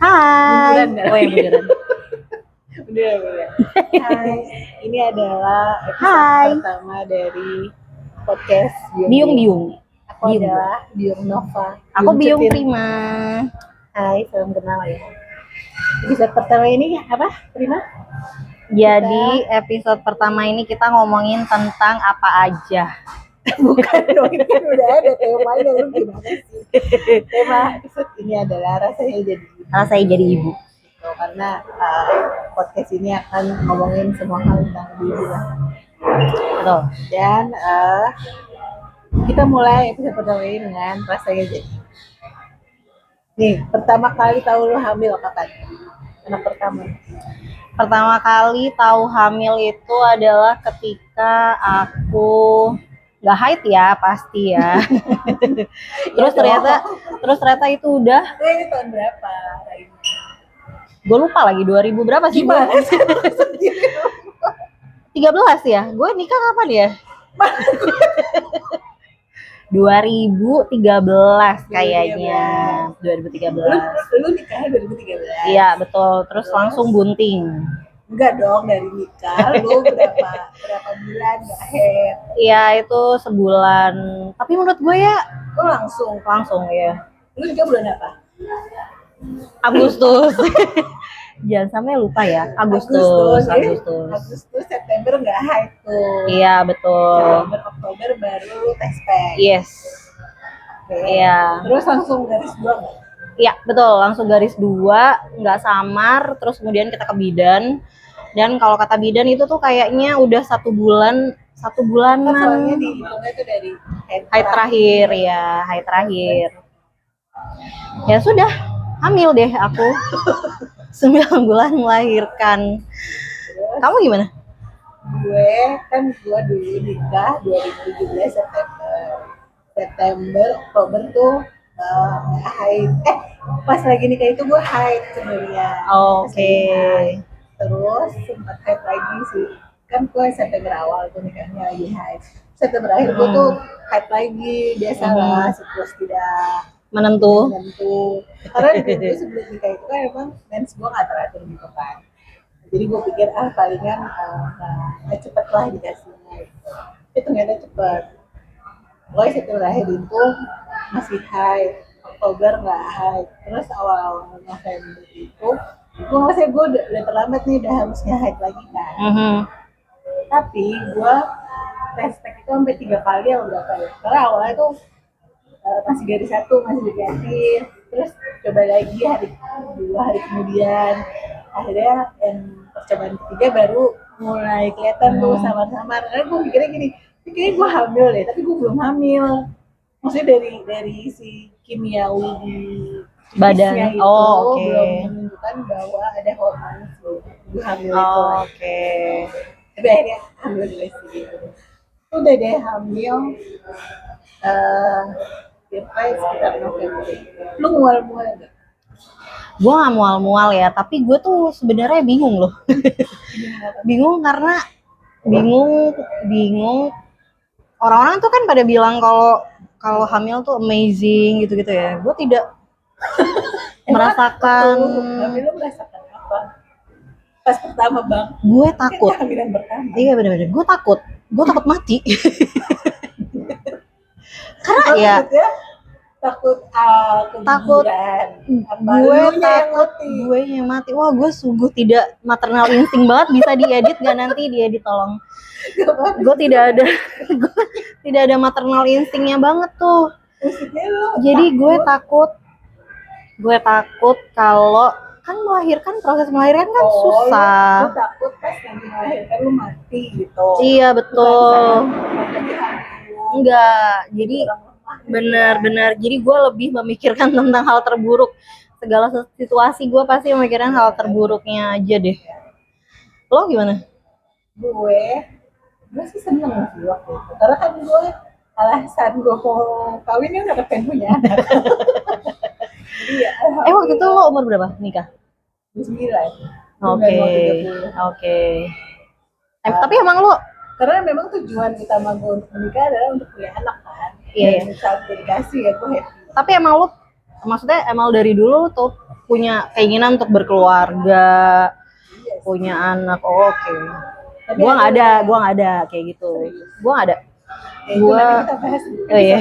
Hai. Beneran nggak? Oh ya beneran. Bener. Hai, ini adalah episode Hai. pertama dari podcast Biung. Aku adalah Biung Nova. Aku Biung Cetin. Prima. Hai, salam kenal ya. Episode pertama ini apa, Prima? Jadi episode pertama ini kita ngomongin tentang apa aja. Bukan dong, ini kan udah ada temanya, lu gimana sih? Tema episode ini adalah rasanya jadi ibu. Gitu, karena podcast ini akan ngomongin semua hal tentang ibu lah. Betul. Dan kita mulai episode pertama ini dengan rasanya jadi. Nih, pertama kali tahu lu hamil kapan? Anak pertama. Pertama kali tahu hamil itu adalah ketika aku nggak haid ya, pasti ya. terus ternyata itu udah. Ini tahun berapa? Gue lupa lagi 2000 berapa sih? Gimana sih? 13 ya? Gue nikah kapan ya? 2013 kayaknya. 2013. Lu nikahnya 2013? Iya betul. Terus langsung bunting. Enggak dong, dari nikah lu berapa bulan nggak haid? Iya itu sebulan. Tapi menurut gue ya Lu langsung ya. Lu nikah bulan apa? Agustus. Jangan sampai lupa ya. Agustus. September nggak haid tuh. Iya betul. September Oktober baru lu tes pack. Yes. Okay. Iya. Terus langsung garis 2 nggak? Iya betul, langsung garis 2, nggak samar. Terus kemudian kita ke bidan. Dan kalau kata bidan itu tuh kayaknya udah 1 bulanan. Soalnya dihitungnya itu dari haid terakhir ya, haid terakhir. Ya sudah, hamil deh aku. 9 bulan melahirkan. Terus, kamu gimana? Gue dulu nikah 2017 September Oktober tuh haid. Pas lagi nikah itu gue haid sebenarnya. Oke. Terus sempat haid lagi sih. Kan gue September awal tuh nikahnya lagi haid. September akhir gue tuh haid lagi. Biasalah siklus tidak menentu. Karena dulu sebelum nikah itu kan emang mens gue nggak teratur gitu kan. Jadi gue pikir palingan nggak cepet lah dikasihnya gitu. Tapi ternyata cepet. Gue September akhir itu masih haid, Oktober nggak haid. Terus awal-awal November itu gue ngerasa gue udah terlambat nih, udah harusnya haid lagi kan. Tapi gue tes pack itu sampai 3 kali ya udah kayak. Karena awalnya tuh masih garis 1 masih negatif. Terus coba lagi hari 2 hari kemudian. Akhirnya percobaan ketiga baru mulai kelihatan tuh samar-samar. Karena gue mikirnya gini, kayaknya gue hamil deh, tapi gue belum hamil. Maksudnya dari si kimiawi di badan itu okay. Belum menunjukkan bahwa ada hormon gue hamil itu. Oke. Tapi akhirnya hamil juga sih. Udah deh hamil sekitar November. Lu mual-mual gak? Gue gak mual-mual ya, tapi gue tuh sebenarnya bingung loh. Bingung karena bingung orang-orang tuh kan pada bilang kalau hamil tuh amazing gitu-gitu ya. Gue tidak merasakan. Tapi lu merasakan apa? Pas pertama bang. Gue takut. Kehamilan pertama. Iya benar-benar. Gue takut mati. Karena ya takut gue yang mati. Wah, gue sungguh tidak maternal insting banget. Bisa diedit nggak nanti? Diedit tolong. Gue tidak ada maternal instingnya banget tuh. Jadi gue takut kalau kan proses melahirkan kan susah. Gue takut pas nanti melahirkan lu mati gitu. Iya betul. Enggak, jadi benar-benar. Jadi gue lebih memikirkan tentang hal terburuk. Segala situasi gue pasti memikirkan hal terburuknya aja deh. Lo gimana? Gue sih seneng sih waktu itu. Karena kan gue alasan gue mau kawin kan gak pengen punya anak. Jadi, waktu itu lo umur berapa nikah? 29. Oke. Tapi emang lo? Karena memang tujuan utama gue untuk menikah adalah untuk punya anak kan. Iya. Saat dedikasi ya gue happy. Tapi emang lu, maksudnya emang dari dulu tuh punya keinginan untuk berkeluarga, punya anak. Oh, oke. Tapi Gua nggak ada kayak gitu. Gua nggak ada. itu Gua nanti kita bahas oh iya.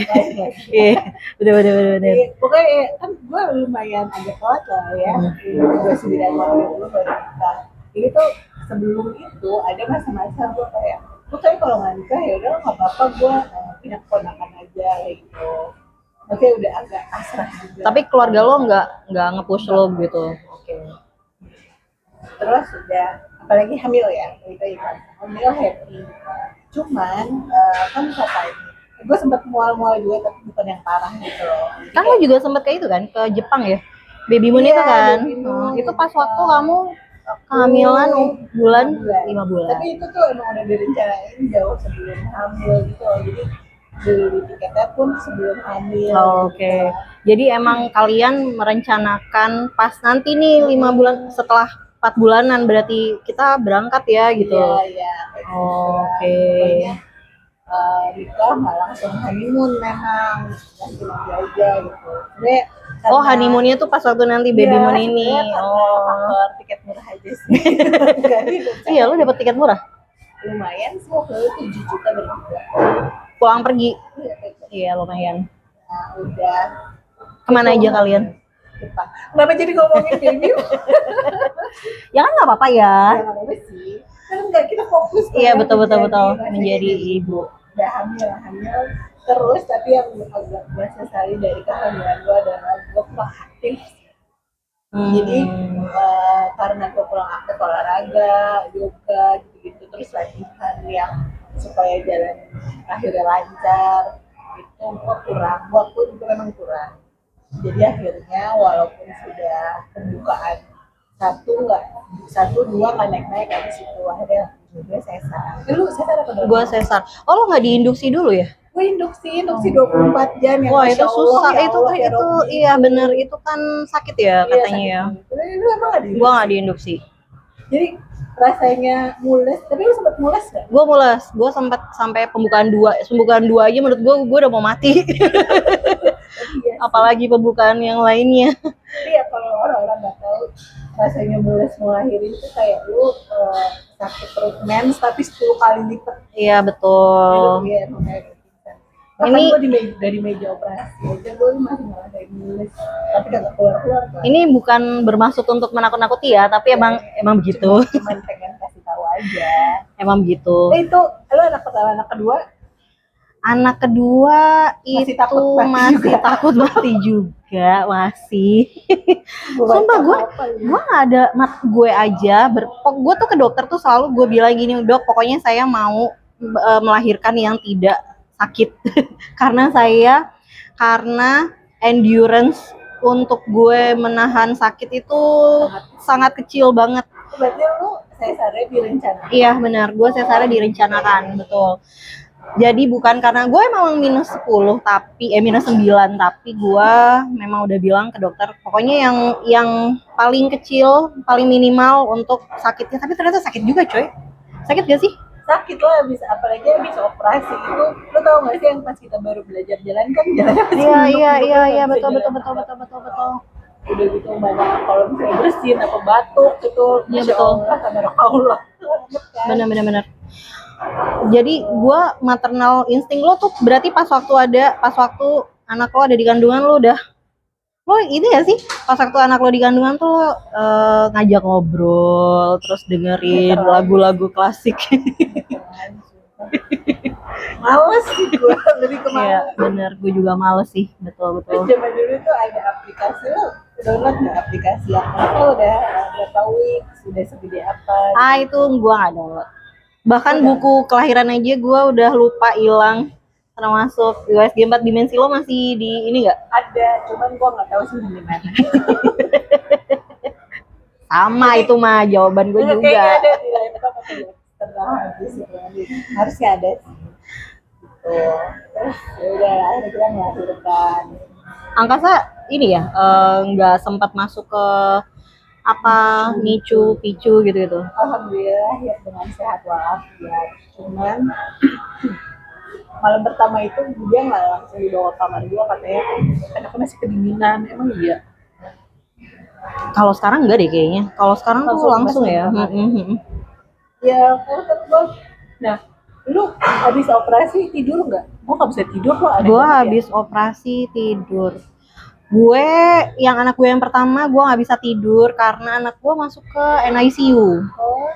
Iya. Bener. Pokoknya kan gue lumayan agak telat lah ya. Gue 9 tahun baru nikah. Ini tuh sebelum itu ada masa-masa gue kayak, gue kayak kalau nggak nikah ya udah nggak apa-apa, gue punya keponakan aja kayak gitu. Oke, udah agak pasrah juga. Tapi keluarga lo nggak nge-push lo gitu. Oke. Terus udah, apalagi hamil ya, itu kan hamil happy. Cuman kan katanya, gue sempat mual-mual juga tapi bukan yang parah gitu loh. Kan lo juga sempet kayak itu kan ke Jepang ya, baby moon itu kan. Baby moon. Itu pas waktu kamu kehamilan bulan 5 bulan. Tapi itu tuh emang udah direncanain jauh sebelum hamil gitu loh. Jadi beli tiketnya pun sebelum hamil. Oke. Jadi emang kalian merencanakan pas nanti nih 5 bulan setelah 4 bulanan berarti kita berangkat ya gitu. Iya. Oke. Pokoknya nikah nggak langsung honeymoon memang, nanti aja gitu. Sebenarnya Oh, honeymoonnya tuh pas waktu nanti baby moon ini. Faktor tiket murah aja sih. Iya, lu dapet tiket murah. Lumayan sih, waktu itu 7 juta berdua. Pulang pergi. Iya, kayak gitu. Iya, lumayan. Nah, udah. Kemana aja kalian? Jepang. Kenapa jadi ngomongin baby? Ya kan nggak apa-apa ya. Ya nggak apa-apa sih. Kan nggak, kita fokus. Iya, betul menjadi ibu. Udah hamil terus, tapi yang agak gue sesali dari kehamilan gue adalah gue kurang aktif. Jadi karena gue kurang aktif olahraga, yoga gitu-gitu, terus latihan yang supaya jalan akhirnya lancar, itu gue kurang, waktu juga memang kurang. Jadi akhirnya walaupun sudah pembukaan satu dua nggak naik habis itu akhirnya gue sesar. Lu sesar apa dong? Gue sesar. Oh, lo nggak diinduksi dulu ya? Gue induksi 24 jam yang wah itu susah. ya Allah, itu iya bener, itu kan sakit ya katanya ya. Lu emang nggak diinduksi? Gue nggak diinduksi. Jadi rasanya mules, tapi lu sempat mules nggak? Gue mules, gue sempat sampai pembukaan 2 aja menurut gue udah mau mati. Iya, apalagi pembukaan yang lainnya. Iya, kalau orang-orang nggak tahu rasanya mules melahirin itu kayak lu sakit perut mens tapi 10 kali lipat. Iya betul. Iya, emang kayak gitu. Bahkan gue dari meja operasi aja gue masih ngerasain mules, tapi kagak keluar. Ini bukan bermaksud untuk menakut-nakuti ya, tapi emang begitu. Cuman pengen kasih tahu aja. Emang begitu. Itu lo anak pertama, anak kedua? Anak kedua masih masih takut mati juga masih. Sumpah gue nggak ada gue aja. Gue tuh ke dokter tuh selalu gue bilang gini, dok, pokoknya saya mau melahirkan yang tidak sakit. karena endurance untuk gue menahan sakit itu sangat kecil banget. Berarti lu sesarnya direncanakan? Iya benar, gue sesarnya direncanakan, betul. Jadi bukan karena gue memang minus 9 tapi gue memang udah bilang ke dokter pokoknya yang paling kecil, paling minimal untuk sakitnya. Tapi ternyata sakit juga, coy. Sakit gak sih? Sakit lah, bisa, apalagi bisa operasi itu. Lo tau gak sih yang pas kita baru belajar jalan kan jalannya masih iya betul. Udah gitu banyak kalau misalnya bersin apa batuk gitu. Iya betul. Allah. Benar. Jadi gue maternal insting lo tuh berarti pas waktu anak lo ada di kandungan lo ini ya sih, pas waktu anak lo di kandungan tuh lo, ngajak ngobrol terus dengerin lagu-lagu klasik. Males sih gue, lebih ke males. Iya bener, gue juga males sih, betul. Terus zaman dulu tuh ada aplikasi, lo download nggak aplikasi yang udah berapa week, sudah segede apa? Itu gue nggak download. Bahkan buku kelahiran aja gue udah lupa, hilang, termasuk USG 4 dimensi lo masih di ini nggak? Ada, cuman gue nggak tahu sih di mana. Sama itu mah jawaban gue juga. Kayaknya ada di lain apa harusnya ada sih. Gitu. Terus udah akhirnya kita melahirkan. Angkasa ini ya nggak sempat masuk ke picu gitu. Alhamdulillah ya dengan sehat walafiat. Cuman malam pertama itu dia nggak langsung dibawa ke kamar gue, katanya anaknya masih kedinginan. Emang iya? Kalau sekarang enggak deh kayaknya. Kalau sekarang tuh langsung ya. Ya, karena gue, nah, lu habis operasi tidur nggak? Gue nggak bisa tidur kok. Gue habis operasi tidur. Gue, yang anak gue yang pertama, gue nggak bisa tidur karena anak gue masuk ke NICU. Oh,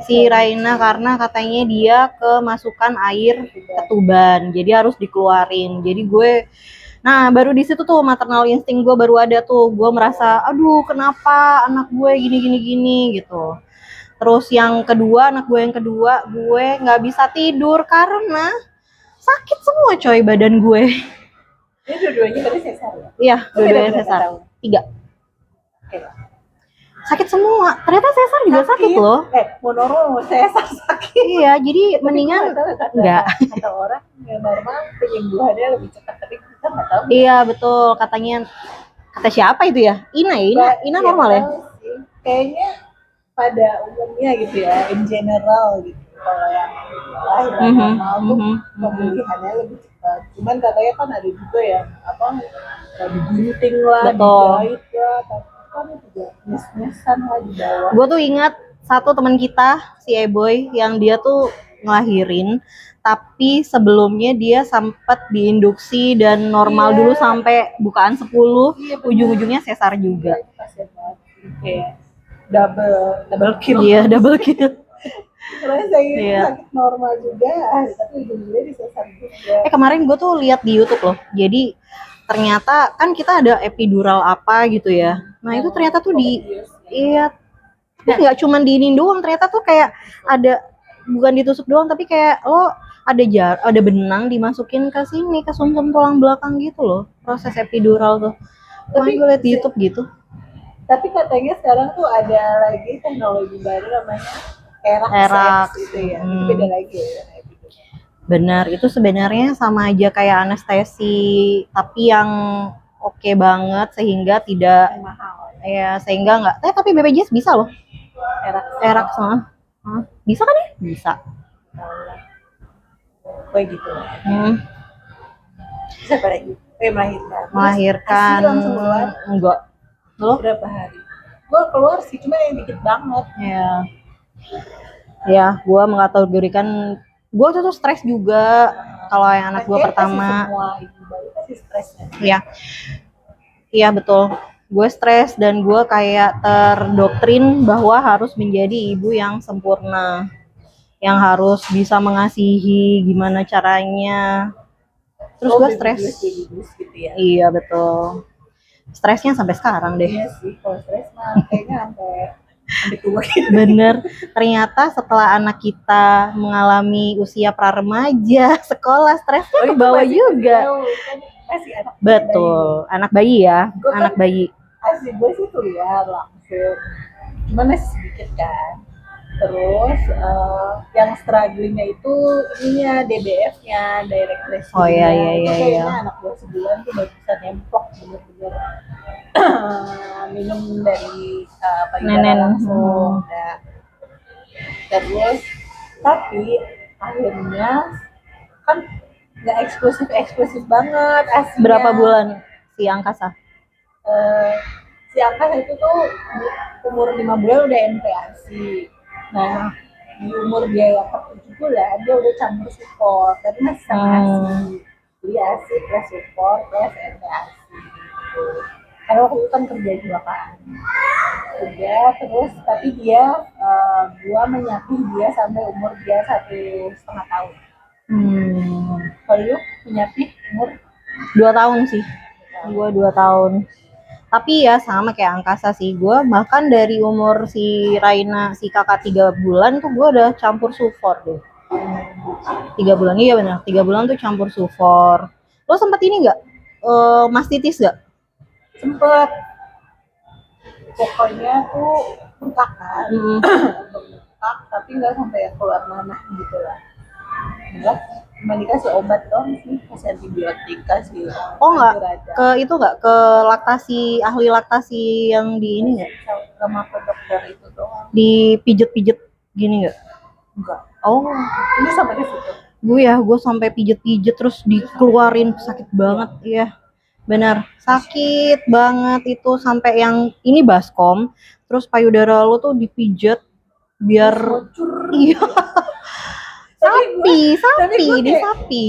si Raina karena katanya dia kemasukan air ketuban, jadi harus dikeluarin. Jadi gue, nah baru di situ tuh maternal insting gue baru ada tuh. Gue merasa, aduh kenapa anak gue gini gitu. Terus yang kedua, anak gue yang kedua, gue nggak bisa tidur karena sakit semua coy badan gue. Ini dua-duanya berarti sesar ya? Iya, dua-duanya sesar. 3. Sakit semua. Ternyata sesar juga sakit loh. Monoro sesar sakit. Iya, jadi mendingan enggak. Kata orang yang normal penyembuhannya lebih cepat, tapi kita nggak tahu. Iya, betul. Katanya, kata siapa itu ya? Ina normal ya? Kayaknya pada umumnya gitu ya, in general gitu. Kalau yang lahiran normal tuh pemulihannya lebih cepat. Cuman katanya kan ada juga yang digunting lah, dijahit lah, tapi kan juga nyes-nyesan lah di bawah. Gue tuh ingat satu teman kita, si Eboy, yang dia tuh ngelahirin, tapi sebelumnya dia sempat diinduksi dan normal dulu sampai bukaan 10, ujung-ujungnya sesar juga. Kayak double kill. Iya, double kill. Karena saya sakit normal juga, tapi ujung-ujungnya disesar juga. Kemarin gue tuh lihat di YouTube loh. Jadi ternyata kan kita ada epidural apa gitu ya. Nah itu ternyata tuh nggak cuma diinin doang. Ternyata tuh kayak ada, bukan ditusuk doang, tapi kayak lo ada benang dimasukin ke sini, ke sumsum tulang belakang gitu loh. Proses epidural tuh. Tapi gue lihat di YouTube gitu. Tapi katanya sekarang tuh ada lagi teknologi baru namanya ERAX gitu ya. Itu beda lagi ya. Benar, itu sebenarnya sama aja kayak anestesi, tapi yang oke banget sehingga tidak mahal. Ya, sehingga enggak. Tapi BPJS bisa loh. ERAX bisa kan ya? Bisa. Kayak gitu. Bisa lagi. Melahirkan. Langsung keluar? Enggak. Lo? Berapa hari? Gue keluar sih, cuma yang dikit banget. Ya, gue mengkategorikan, gue tuh stres juga kalau yang anak gue pertama. Semua ibu bayi pasti stresnya. Iya betul. Gue stres dan gue kayak terdoktrin bahwa harus menjadi ibu yang sempurna, yang harus bisa mengasihi gimana caranya. Terus gue stres. Gitu ya? Iya betul. Stresnya sampai sekarang deh. Iya sih, kalau stres mah kayaknya sampai tua gitu. Bener. Ternyata setelah anak kita mengalami usia pra-remaja, sekolah, stresnya ke bawah juga. Masih anak betul, bayi. Anak bayi ya, gua anak kan, bayi. Asli gue sih kuliah langsung, cuman masih sedikit kan. Terus yang strugglingnya itu ininya DBF-nya, direct breastfeeding. Oh iya. Kayaknya anak gue sebulan tuh baru bisa nemplok bener-bener minum dari payudara langsung. Nah, terus tapi akhirnya kan nggak eksklusif banget aslinya. Berapa bulan si Angkasa? Si Angkasa itu tuh umur 5 bulan udah MPASI. Nah, di umur dia yang ke-7 bulan dia udah campur support, tapi masih sama ASI. Jadi ASI plus support plus MPASI gitu. Karena waktu itu kan kerja juga kan. Udah, terus tapi dia gua menyapih dia sampai umur dia 1,5 tahun. Kalau lu menyapih umur 2 tahun sih. Gua 2 tahun. Tapi ya sama kayak Angkasa sih, gue bahkan dari umur si Raina, si kakak 3 bulan tuh gue udah campur sufor deh. 3 bulan, iya benar, 3 bulan tuh campur sufor. Lo sempet ini nggak, mastitis nggak? Sempet. Pokoknya tuh bengkak kan, bengkak tapi nggak sampai keluar nanah gitu lah. Enggak, cuma dikasih obat dong sih, kasih antibiotik, kasih. Oh nggak, ke itu nggak, ke laktasi, ahli laktasi yang di ini nggak? Sama ke dokter itu doang. Dipijet-pijet gini nggak? Enggak. Oh, ini sama di situ. Gue sampai pijet-pijet terus dikeluarin, sakit banget ya. Bener, sakit banget itu sampai yang ini baskom, terus payudara lo tuh dipijat biar Bocor. iya Tapi sapi gua di kayak sapi.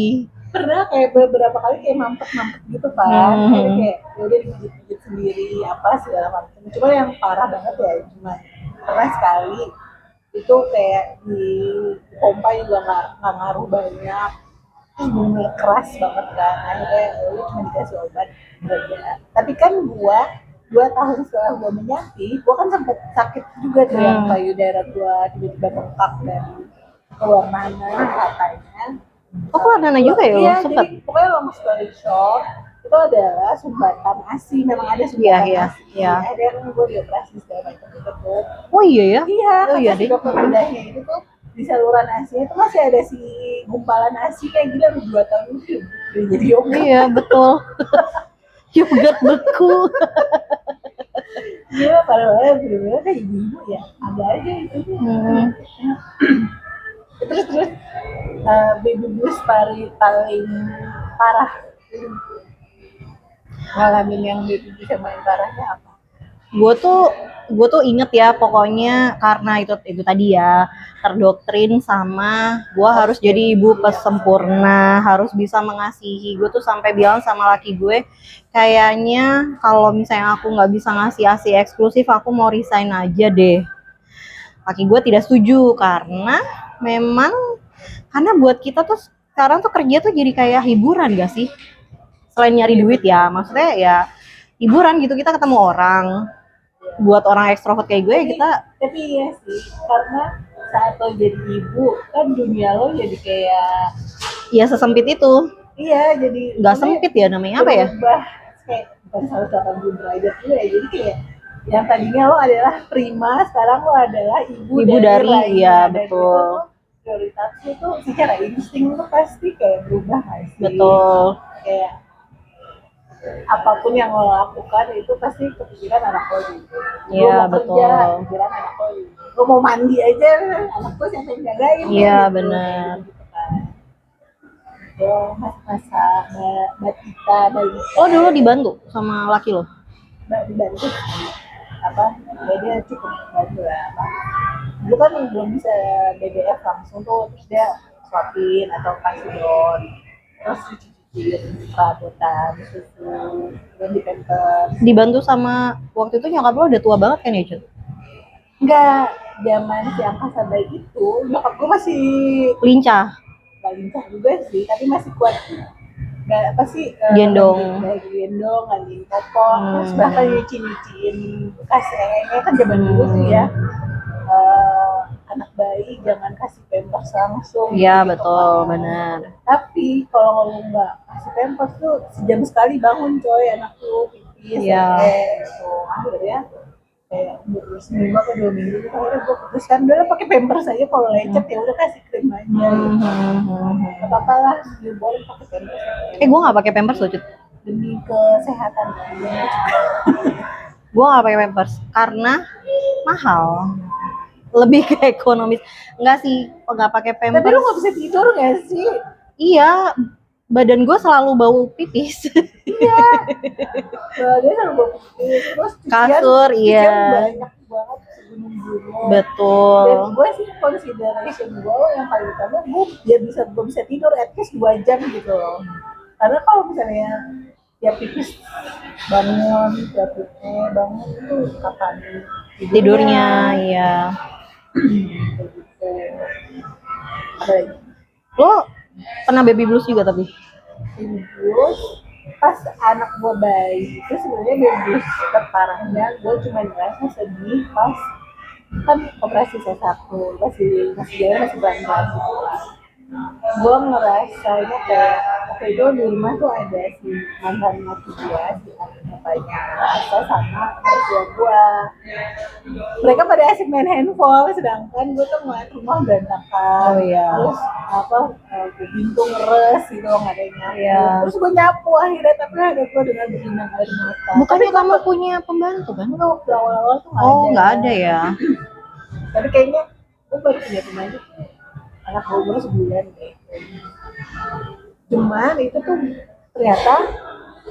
pernah kayak beberapa kali kayak mampet gitu kan. Jadi kayak ya udah dipijit sendiri apa segala macam. Cuma yang parah banget ya cuma pernah sekali itu kayak di pompa juga nggak ngaruh banyak, terus bener keras banget kan, akhirnya lu cuma dikasih obat udah. Tapi kan gua 2 tahun setelah gua menyakit, gua kan sempet sakit juga tuh yang payudara gua tiba-tiba bengkak dan keluar nanah katanya. Oh, keluar nanah juga ya lo Iya, sempet? jadi pokoknya long story short itu adalah sumbatan ASI, memang ada sumbatan ASI. Iya. Akhirnya kan gue dioperasi segala macam gitu tuh. Oh iya ya? Iya, Oh iya kata si deh. dokter bedahnya itu tuh di saluran ASI itu masih ada si gumpalan ASI kayak gila udah 2 tahun itu udah jadi yogurt. Iya betul. Yogurt beku. Gila padahal bener-bener kayak ibu ya, ada aja itu. Terus baby blues paling parah ngalamin yang baby blues yang paling parahnya apa? Gue tuh inget ya pokoknya karena itu tadi ya terdoktrin sama gue harus jadi ibu sempurna, harus bisa mengasihi. Gue tuh sampai bilang sama laki gue kayaknya kalau misalnya aku nggak bisa ngasih ASI eksklusif aku mau resign aja deh. Laki gue tidak setuju karena memang karena buat kita tuh sekarang tuh kerja tuh jadi kayak hiburan gak sih? Selain nyari duit ya, maksudnya ya hiburan gitu, kita ketemu orang. Buat orang ekstrovert kayak gue kita. Tapi iya sih, karena saat lo jadi ibu kan dunia lo jadi kayak ya sesempit itu. Iya, jadi nggak sempit ya, namanya apa ya? Berubah kayak bukan 180 derajat juga ya, jadi kayak yang tadinya lo adalah prima, sekarang lo adalah ibu dari ya betul. Prioritas itu secara insting itu pasti kayak berubah gak sih? Betul. Kayak apapun yang lo lakukan itu pasti kepikiran anak lo gitu. Iya betul. Kerja, kepikiran anak lo gitu. Lo mau mandi aja, anak lo siapa yang jagain? Iya gitu, benar. Gitu kan. Ya masa batita balita. Oh dulu dibantu sama laki lo? Dibantu apa? Ya dia cukup bantu lah apa? Dulu kan belum bisa BBF langsung tuh, terus dia suapin atau kasih don, terus cuci-cuciin perabotan, susu, dan di pampers. Dibantu sama waktu itu nyokap lo udah tua banget kan ya Cut? Enggak, zaman si angkasa bayi itu nyokap gue masih lincah. Gak lincah juga sih, tapi masih kuat. Gak apa sih? Gendong. Gendong, ngandiin popok, terus bahkan nyuci-nyuciin bekas kan zaman dulu tuh ya. Anak bayi jangan kasih pampers langsung. Iya gitu, betul, benar. Tapi kalau lo nggak kasih pampers tuh sejam sekali bangun coy anak lu pipis. Iya. Gitu. Akhirnya kayak seminggu atau 2 minggu akhirnya gue putuskan udah pakai pampers aja, kalau lecet ya udah kasih krim aja. Gak apa-apa lah, boleh pakai pampers. Gue nggak pakai pampers loh Cut. Demi kesehatan gue nggak pakai pampers karena mahal, lebih ke ekonomis. Enggak sih, nggak pakai pampers. Tapi lu nggak bisa tidur nggak sih? Iya, badan gue selalu bau pipis. Iya, badan selalu bau pipis. Terus kasur iya banyak banget segunung-gunung. Betul. Dan gue sih consideration gue yang paling utama gue bisa tidur at least 2 jam gitu loh. Karena kalau misalnya tiap pipis bangun, tiap pipis bangun itu kapan tidurnya iya. Gitu. Lo pernah baby blues juga tapi? Baby blues pas anak gue bayi itu sebenarnya baby blues terparahnya gue cuma ngerasa sedih pas kan operasi C1 masih jalan masih pelan-pelan gitu lah. Gue ngerasanya kayak waktu itu di rumah tuh ada si mantan mati dia, si bapaknya rasa sama mertua gue. Mereka pada asik main handphone, sedangkan gue tuh ngeliat rumah berantakan. Oh iya. Terus pintu ngeres gitu, nggak ada yang nyapu. Iya. Terus gue nyapu akhirnya, tapi ada gue dengan berlinang air mata. Bukannya kamu punya pembantu kan? Enggak, waktu awal-awal tuh nggak ada ya. Tapi kayaknya gue baru punya pembantu anak gue umur sebulan kayak gitu. Cuman itu tuh ternyata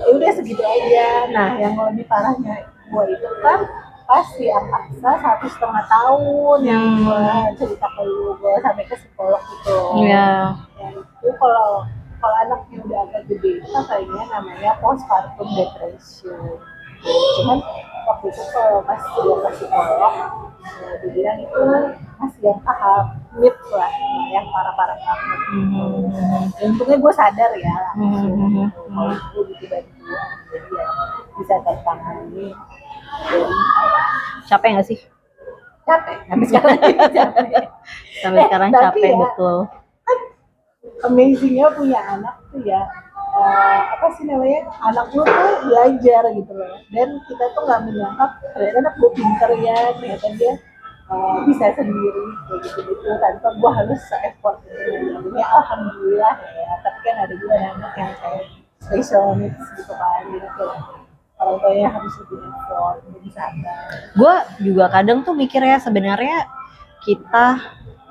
ya udah segitu aja. Nah yang lebih parahnya gue itu kan pas di angkasa 1,5 tahun yang gue cerita ke lu, gue sampai ke psikolog gitu. Iya. Ya itu kalau anaknya udah agak gede itu katanya namanya postpartum depression. Cuman waktu itu kalau pas gue ke psikolog, dibilang itu masih yang tahap mid lah, yang parah-parah banget. Untungnya gue sadar ya langsung. Kalau gue butuh bantuan, jadi ya bisa tertangani. Capek nggak sih? Capek, sampai sekarang capek. Sampai sekarang capek ya, betul. Amazingnya punya anak tuh ya, apa sih namanya, anak lu tuh belajar gitu loh, dan kita tuh nggak menyangka ternyata anak gue pinter ya, ternyata dia bisa sendiri kayak gitu tanpa gue harus se-effort gitu. Ya alhamdulillah ya, tapi kan ada juga anak yang kayak special needs gitu kan, gitu orang tuanya harus lebih effort, lebih sabar. Gue juga kadang tuh mikir ya, sebenarnya kita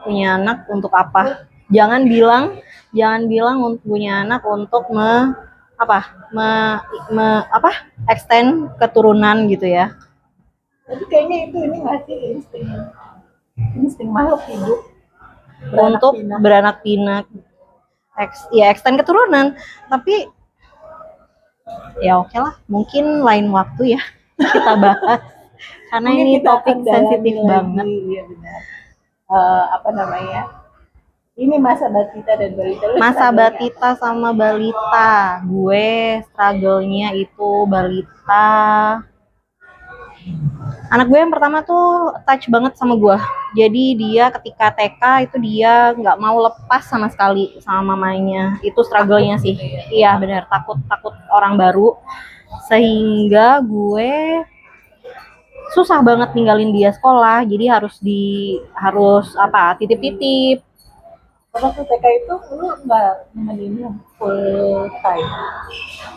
punya anak untuk apa? Jangan bilang untuk punya anak untuk extend keturunan gitu ya. Tapi kayaknya ini nggak sih insting makhluk hidup untuk beranak pinak, extend keturunan. Tapi ya oke lah, mungkin lain waktu ya kita bahas karena mungkin ini topik sensitif banget. Iya benar. Apa namanya? Ini masa batita dan balita. Masa batita sama balita. Gue struggle-nya itu balita. Anak gue yang pertama tuh touch banget sama gue. Jadi dia ketika TK itu dia nggak mau lepas sama sekali sama mamanya. Itu struggle-nya sih. Iya benar, takut orang baru. Sehingga gue susah banget ninggalin dia sekolah. Jadi harus titip-titip. Waktu TK itu lu nggak nemenin full time?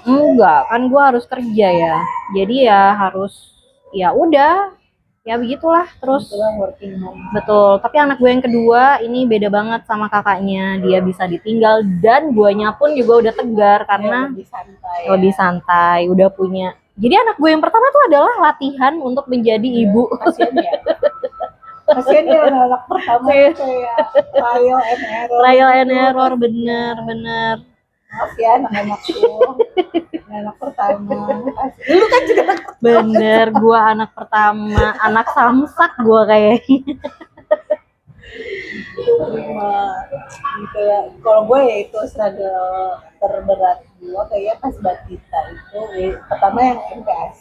Enggak, kan gue harus kerja ya. Jadi ya harus, ya udah, ya begitulah terus. Working mom. Betul. Tapi anak gue yang kedua ini beda banget sama kakaknya. Dia bisa ditinggal dan guanya pun juga udah tegar karena lebih santai, udah punya. Jadi anak gue yang pertama tuh adalah latihan untuk menjadi ibu. Kasian ya. Kasian ya anak pertama kayak trial and error. Bener. Maaf ya anak-anakku. Anak pertama. Lu kan juga anak pertama. Bener, gua anak pertama, anak samsak gua kayaknya. Gitu ya. Kalau gue ya itu struggle terberat gue kayak pas batita itu pertama yang MPS,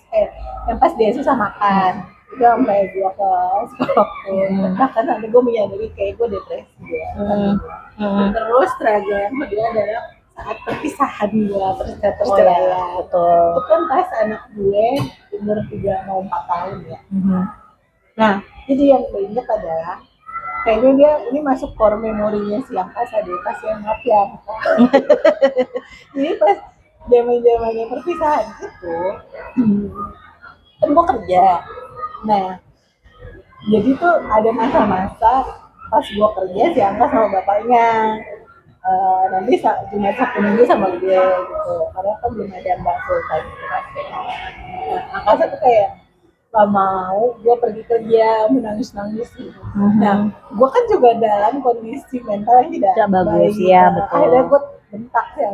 yang pas dia susah makan. Itu sampai gue ke psikolog pun bahkan nanti gue menyadari kayak gue depresi ya. Terus struggle yang kedua adalah saat perpisahan gue perceraian. Betul. Itu kan pas anak gue umur 3 mau 4 tahun ya. Nah jadi yang gue inget adalah kayaknya dia ini masuk core memorinya si angkasa deh, pas yang mafia. Jadi pas zaman-zamannya perpisahan itu kan gue kerja. Nah, jadi tuh ada masa-masa pas gue kerja si Angka sama bapaknya, nanti Jumat Sabtu Minggu sama gue gitu, karena kan belum ada mbak full time gitu kan. Nah, Angka tuh kayak gak mau gue pergi kerja, menangis-nangis gitu. Nah, gue kan juga dalam kondisi mental yang tidak bagus baik. Ya, betul. Akhirnya gue bentak ya,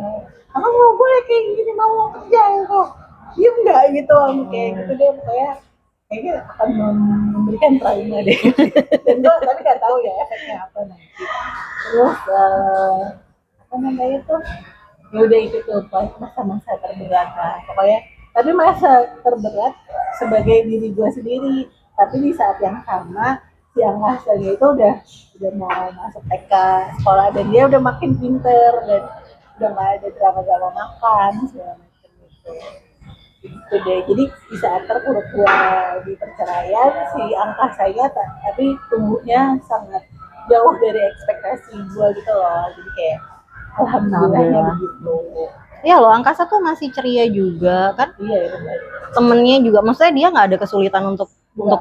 kamu mau boleh kayak gini, mau kerja gitu, diem nggak gitu, kayak gitu deh pokoknya. Kayaknya akan memberikan trauma deh. Dan gue tapi nggak tahu ya efeknya apa nanti. Terus apa namanya tuh, ya udah itu tuh masa-masa terberat lah pokoknya. Tapi masa terberat sebagai diri gue sendiri. Tapi di saat yang sama si Angkasanya itu udah mau masuk TK sekolah dan dia udah makin pinter dan udah nggak ada drama-drama makan segala macam gitu. Gitu deh. Jadi di saat terpuruk gue di perceraian si Angkasanya tapi tumbuhnya sangat jauh dari ekspektasi gue gitu loh. Jadi kayak alhamdulillahnya begitu. Iya loh, Angkasa tuh masih ceria juga kan. Iya benar. Temennya juga, maksudnya dia nggak ada kesulitan untuk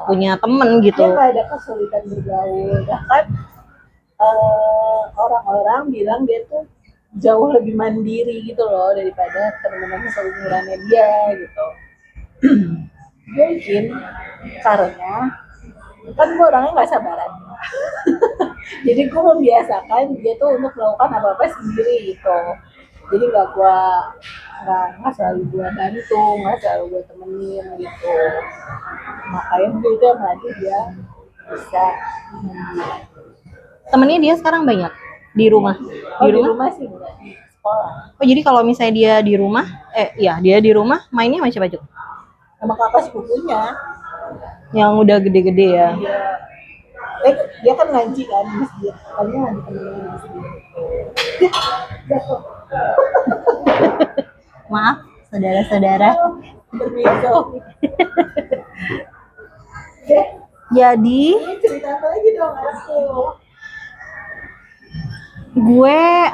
punya temen gitu. Dia nggak ada kesulitan bergaul. Bahkan orang-orang bilang dia tuh jauh lebih mandiri gitu loh daripada teman-teman seumurannya dia gitu. Mungkin karena kan gue orangnya nggak sabaran. Jadi gue membiasakan dia tuh untuk melakukan apa-apa sendiri gitu. Jadi nggak selalu gue bantu, nggak selalu gue temenin gitu. Makanya gue itu yang melatih dia bisa Temennya dia sekarang banyak di rumah. di rumah sih enggak, di sekolah. Oh jadi kalau misalnya dia di rumah, dia di rumah mainnya sama siapa, Cuk? Sama kakak sepupunya. Yang udah gede-gede ya. Dia kan ngaji kan di masjid, paling ngaji temennya di masjid. Maaf, saudara-saudara. Berbeda. Jadi cerita apa lagi dong aku?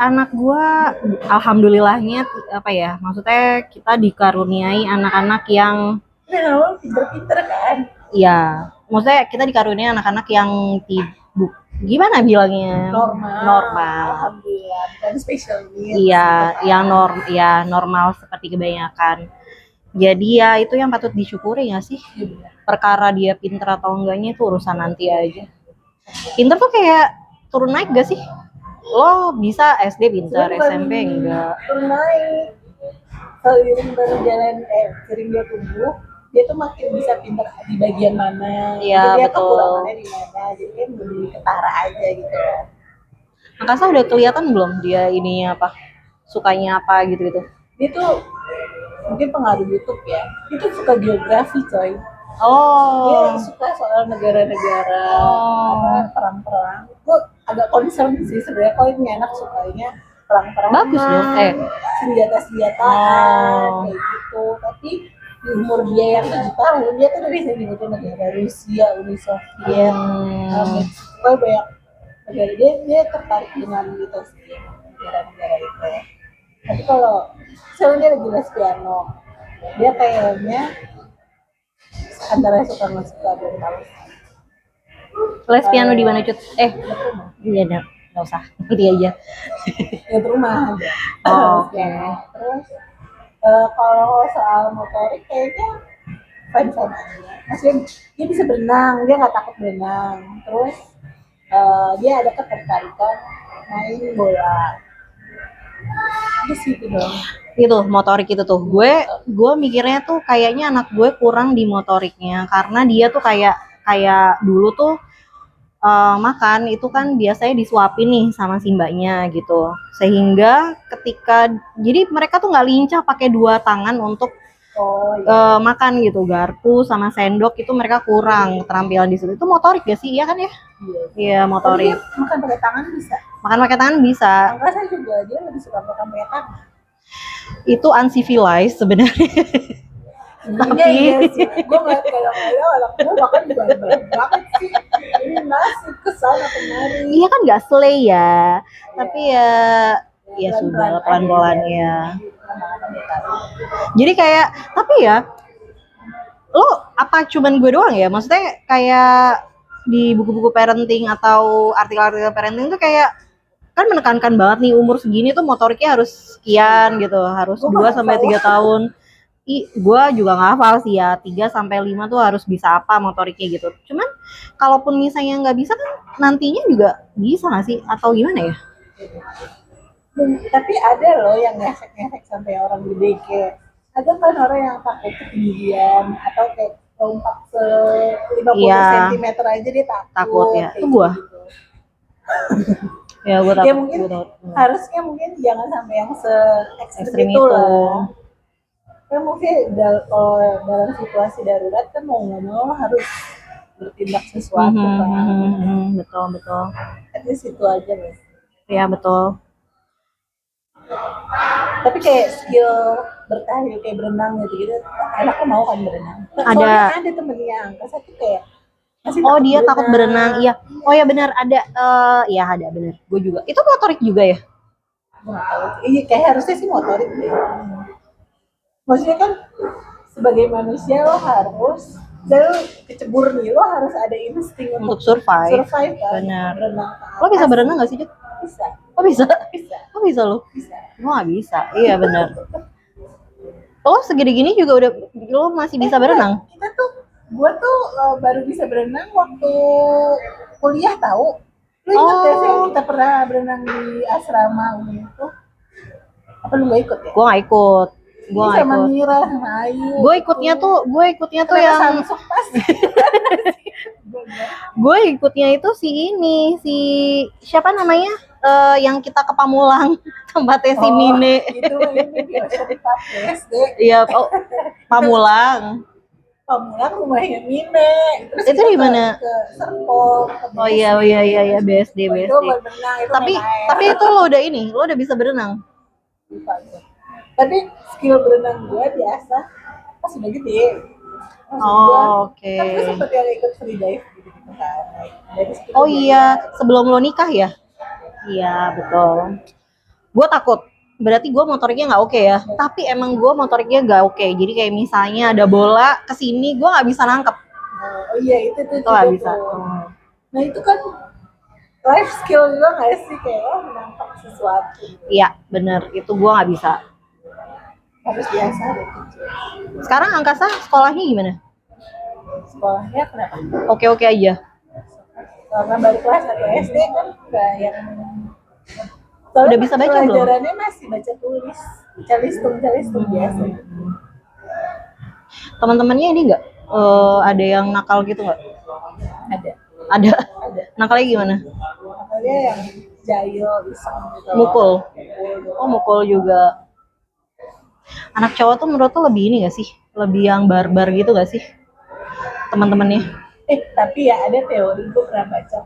Anak gue, alhamdulillahnya apa ya, maksudnya kita dikaruniai anak-anak yang Pinter-pinter kan? ya, maksudnya kita dikaruniai anak-anak yang gimana bilangnya, normal. Alhamdulillah, bukan special needs. Iya, yang normal seperti kebanyakan. Jadi ya itu yang patut disyukuri nggak sih? Perkara dia pinter atau enggaknya itu urusan nanti aja. Pinter tuh kayak turun naik gak sih? Lo bisa SD pinter, SMP enggak. Turun naik. Seiring berjalan, sering dia tumbuh, dia tuh makin bisa pinter di bagian mana. Iya, dia betul. kekurangannya di mana, jadi kan lebih ketara aja gitu. Angkasa udah kelihatan belum dia ininya apa? Sukanya apa gitu-gitu? Dia tuh mungkin pengaruh YouTube ya. Dia tuh suka geografi coy. Dia suka soal negara-negara, perang-perang. Gue agak concern sih sebenarnya kalau ini anak sukanya perang-perang. Bagus dong. Senjata-senjataan kayak gitu. Tapi di umur dia yang 7 tahun, dia tuh udah bisa nyebutin negara Rusia, Uni Soviet, Meksiko, banyak negara. Dia tertarik dengan gitu sih, negara-negara itu. Tapi kalau misalnya dia lagi les piano, dia kayaknya antara suka nggak suka belum tahu. Les piano di mana, Cut? Iya, nggak usah, gitu aja. Ya di rumah aja. Oke. Terus kalau soal motorik kayaknya fine-fine aja. Maksudnya dia bisa berenang, dia nggak takut berenang. Terus dia ada ketertarikan main bola. Itu sih itu dong. Itu motorik itu tuh. Gue mikirnya tuh kayaknya anak gue kurang di motoriknya karena dia tuh kayak dulu tuh makan itu kan biasanya disuapin nih sama si mbaknya gitu, sehingga jadi mereka tuh nggak lincah pakai 2 tangan untuk makan gitu, garpu sama sendok itu mereka kurang keterampilan di situ. Itu motorik gak sih? Iya kan ya? Iya, motorik. Makan pakai tangan bisa. Makan pakai tangan bisa. Angkasa juga dia lebih suka makan pakai tangan. Itu uncivilized sebenarnya. Tapi iya sih, gue ngeliat kadang-kadang anak gue makan banget sih. Ini nasi kesana kemari. Iya kan nggak slay ya, tapi ya sudah pelan-pelan ya. Jadi kayak, tapi ya, lo apa cuman gue doang ya? Maksudnya kayak di buku-buku parenting atau artikel-artikel parenting tuh kayak kan menekankan banget nih umur segini tuh motoriknya harus sekian gitu, harus 2-3 tahun. Gue juga nggak hafal sih ya, 3-5 tuh harus bisa apa motoriknya gitu. Cuman kalaupun misalnya nggak bisa kan nantinya juga bisa nggak sih? Atau gimana ya? Tapi ada loh yang ngefek sampai orang gede, kayak ada kan orang yang takut ketinggian atau kayak lompat 50 cm aja dia takut ya. Itu gue. Gitu. Ya gue takut. Ya mungkin harusnya jangan sampai yang se-ekstrim itu lah. Ya mungkin kalau dalam situasi darurat kan mau nggak mau harus bertindak sesuatu kan. Betul. At least itu aja mas. Ya betul. Tapi kayak skill bertahan kayak berenang gitu anaknya mau kan berenang. Ada temennya Angkasa tuh kayak dia takut berenang. Iya. Oh ya benar ada. Ya ada benar. Gue juga. Itu motorik juga ya? Gue nggak tahu. Iya kayak harusnya sih motorik deh. Maksudnya kan sebagai manusia lo harus kecebur nih, lo harus ada insting untuk survive kan. Benar. Lo bisa berenang nggak sih, Jut? Bisa. Oh bisa? Bisa. Oh bisa lo? Bisa. Gue nggak bisa. Iya benar. Lo segede gini juga udah, lo masih bisa berenang? Kita tuh, gue tuh baru bisa berenang waktu kuliah tahu. Lu ingat gak sih kita pernah berenang di asrama itu? Apa lu gak ikut ya? Gue nggak ikut. Gue nggak sama ikut. Mira, sama Ayu. Gue ikutnya tuh yang Samsung pas. gue ikutnya itu si siapa namanya, yang kita ke Pamulang tempatnya si Mine. Itu ini di Ocean Park SD. Iya, Pamulang. Pamulang rumahnya Mine. Terus itu di mana? Ke Serpong. Oh iya BSD. Tapi itu lo udah bisa berenang. Tapi skill berenang gue biasa pas udah gede. Oke. Tapi gue sempet yang ikut free dive gitu kan. Oh iya, sebelum lo nikah ya? Iya betul. Gue takut. Berarti gue motoriknya nggak oke ya. Tapi emang gue motoriknya nggak oke. Jadi kayak misalnya ada bola kesini, gue nggak bisa nangkep. Oh iya itu nggak bisa. Nah itu kan life skill juga nggak sih, kayak menangkap sesuatu. Iya bener, itu gue nggak bisa. Harus biasa deh. Sekarang Angkasa sekolahnya gimana? Sekolahnya kenapa? Oke aja. Karena baru kelas 1 SD kan nggak yang. Udah bisa baca belum? Pelajarannya masih baca tulis, calistung biasa. Teman-temannya ini nggak ada yang nakal gitu nggak? Ada. Nakalnya gimana? Nakalnya yang jahil, iseng gitu. Mukul. Oh mukul juga. Anak cowok tuh menurut tuh lebih ini gak sih? Lebih yang barbar gitu gak sih? Teman-temannya. Tapi ya ada teori, gue pernah baca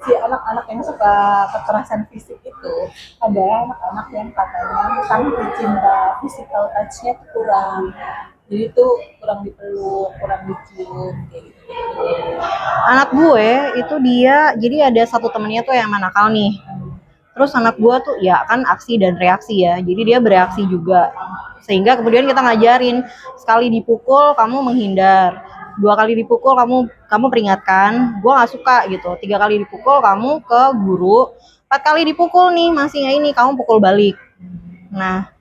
si anak-anak yang suka kekerasan fisik itu, ada anak-anak yang katanya sampai cinta physical touch-nya kurang. Jadi tuh kurang dipeluk, kurang dicium kayak gitu. Anak gue itu dia, jadi ada satu temennya tuh yang nakal nih. Terus anak gue tuh ya kan aksi dan reaksi ya. Jadi dia bereaksi juga. Sehingga kemudian kita ngajarin, sekali dipukul kamu menghindar. 2 kali dipukul kamu peringatkan, gue nggak suka gitu. 3 kali dipukul kamu ke guru. 4 kali dipukul nih masih nggak ini, kamu pukul balik. Nah,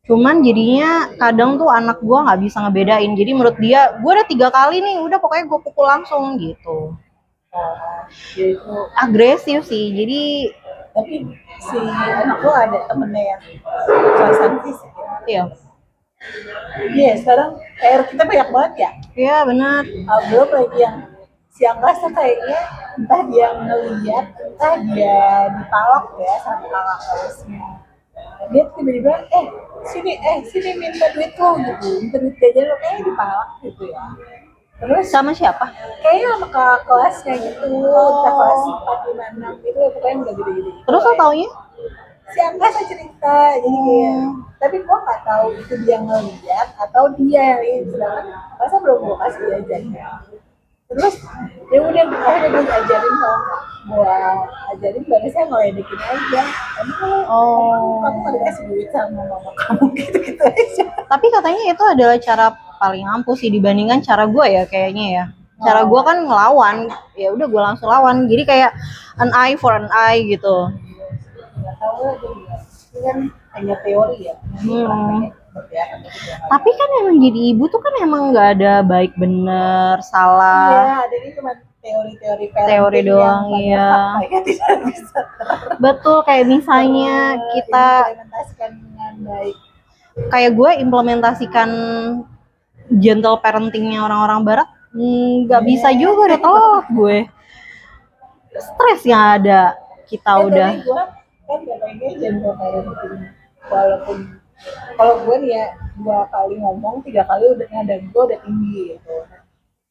cuman jadinya kadang tuh anak gue nggak bisa ngebedain. Jadi menurut dia, gue udah 3 kali nih, udah pokoknya gue pukul langsung gitu. Gitu. Agresif sih. Jadi tapi si anak lo ada temennya yang kekerasan fisik ya? Iya. Iya, sekarang kita banyak banget ya. Iya benar. Belum lagi yang si Angkasa kayaknya entah dia ngeliat, entah dia dipalak ya sama kakak kelasnya. Dia tiba-tiba sini minta duit lo gitu, minta duit jajan lo, kayaknya dipalak gitu ya. Terus sama siapa? Kayaknya sama kakak kelasnya gitu, entah kelas 4, 5, 6 gitu ya, pokoknya udah gede-gede. Terus lo taunya? Si Angkasa cerita, jadi kayak, tapi gua nggak tahu itu dia ngeliat atau dia yang lihat, sedangkan Angkasa belum gua kasih jajannya. Terus ya udah akhirnya gue ajarin, balasnya ngeledekin aja. Kamu nggak dikasih duit sama mama kamu gitu aja. Tapi katanya itu adalah cara paling ampuh sih dibandingkan cara gue ya kayaknya ya. Cara gue kan ngelawan, ya udah gue langsung lawan. Jadi kayak an eye for an eye gitu. Nggak tahu lah gue juga. Itu kan hanya teori ya. Tapi kan emang jadi ibu tuh kan emang nggak ada baik bener salah. Iya, ada ini cuma teori doang ya. Betul, kayak misalnya kita implementasikan dengan baik. Kayak gue implementasikan gentle parentingnya orang-orang barat nggak bisa juga, udah telat gue. Stres yang ada kita udah. Tapi gue kan gak pengen gentle parenting, walaupun kalau gue nih ya 2 kali ngomong 3 kali udah nada gue udah tinggi gitu.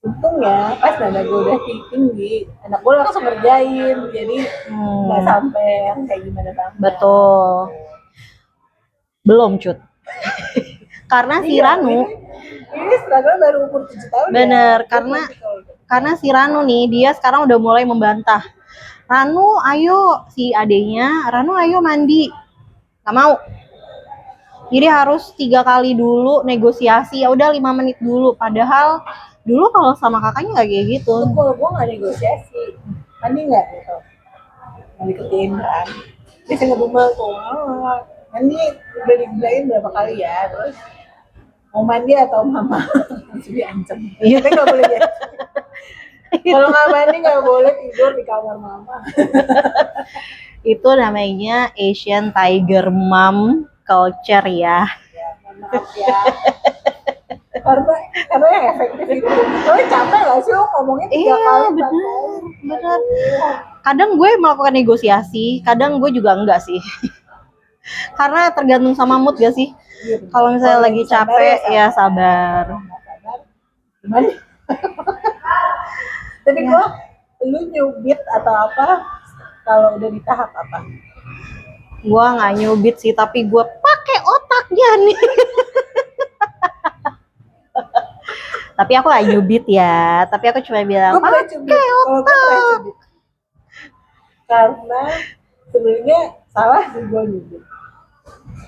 Untungnya pas nada gue udah tinggi, anak gue langsung ngerjain, jadi nggak sampai yang kayak gimana banget. Betul. Belum cut. Karena si Ranu ini struggle baru umur 7 tahun. Bener ya? Karena si Ranu nih dia sekarang udah mulai membantah. Ranu ayo, si adenya Ranu ayo mandi, nggak mau. Jadi harus 3 kali dulu negosiasi, ya udah 5 menit dulu. Padahal dulu kalau sama kakaknya nggak kayak gitu. Kalau gue nggak negosiasi, mandi nggak gitu. Mau dikerjain kan. Dia saya ngedumel tuh, nanti udah dibelain berapa kali ya, terus mau mandi atau mama langsung diancam. Iya, tapi nggak boleh ya. Kalau nggak mandi nggak boleh tidur di kamar mama. Itu namanya Asian Tiger Mom culture ya. Ya, maaf ya. karena yang efektif itu. Soalnya capek lah sih lo ngomongnya 3 kali. Bener. Kadang gue melakukan negosiasi, kadang gue juga enggak sih. Karena tergantung sama mood gak sih? Kalau misalnya lagi capek ya sabar. Gimana? Tapi ya. Lu nyubit atau apa kalau udah di tahap apa? Gua nggak nyubit sih, tapi gue pakai otaknya nih. Tapi aku gak nyubit ya, tapi aku cuma bilang pakai otak. Karena sebenarnya salah sih gue nyubit.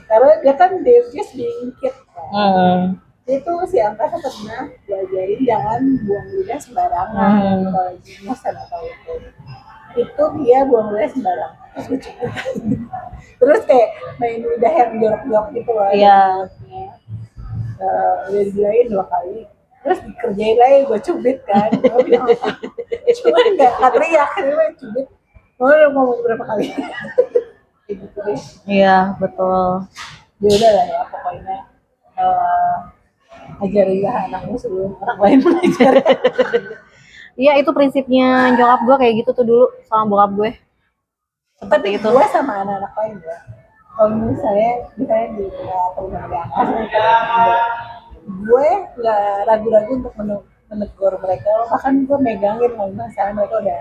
Karena dia kan devs diingkit kan. Itu si Angkasa pernah diajarin jangan buang lidah sembarangan kalau lagi ngosen atau itu dia buang lidah sembarangan. Terus kayak main lidah yang jorok-jorok gitu loh. Iya. Udah dibilain 2 kali. Terus dikerjain lagi gue cubit kan. Cuma nggak teriak, cuma cubit. Udah ngomong berapa kali. Gitu deh. Iya betul. Ya udah lah ya pokoknya ajarilah anakmu sebelum orang lain belajar. Iya itu prinsipnya nyokap gue kayak gitu tuh dulu sama bokap gue. Seperti itu. Gue sama anak-anak lain ya. Kalau misalnya di atau gue nggak ragu-ragu untuk menegur mereka. Bahkan gue megangin kalau misalnya mereka udah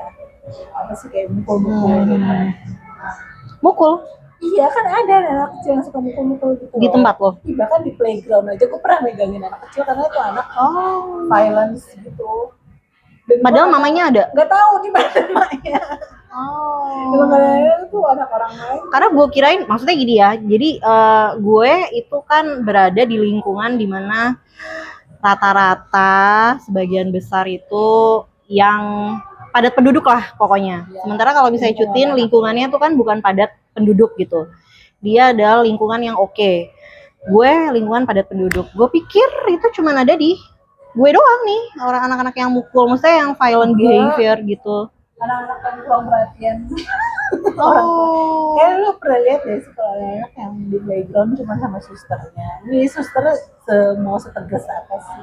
apa sih kayak mukul-mukul. Mukul? Iya kan ada anak kecil yang suka mukul-mukul gitu. Di tempat lo? Iya, bahkan di playground aja gue pernah megangin anak kecil karena itu anak violence gitu. Dan padahal mamanya ada? Gak tahu di mana mamanya. Emang kadang-kadang tuh anak orang lain. Karena gue kirain, maksudnya gini ya. Jadi gue itu kan berada di lingkungan dimana rata-rata sebagian besar itu yang padat penduduk lah pokoknya. Ya. Sementara kalau misalnya Cutin lingkungannya tuh kan bukan padat penduduk gitu. Dia adalah lingkungan yang oke. Gue lingkungan padat penduduk. Gue pikir itu cuma ada di gue doang nih, orang anak-anak yang mukul, maksudnya yang violent behavior gitu. Anak-anak yang kurang perhatian. Kayak lu pernah lihat ya sekolah anak yang di playground cuma sama susternya. Ini suster mau setegas apa sih?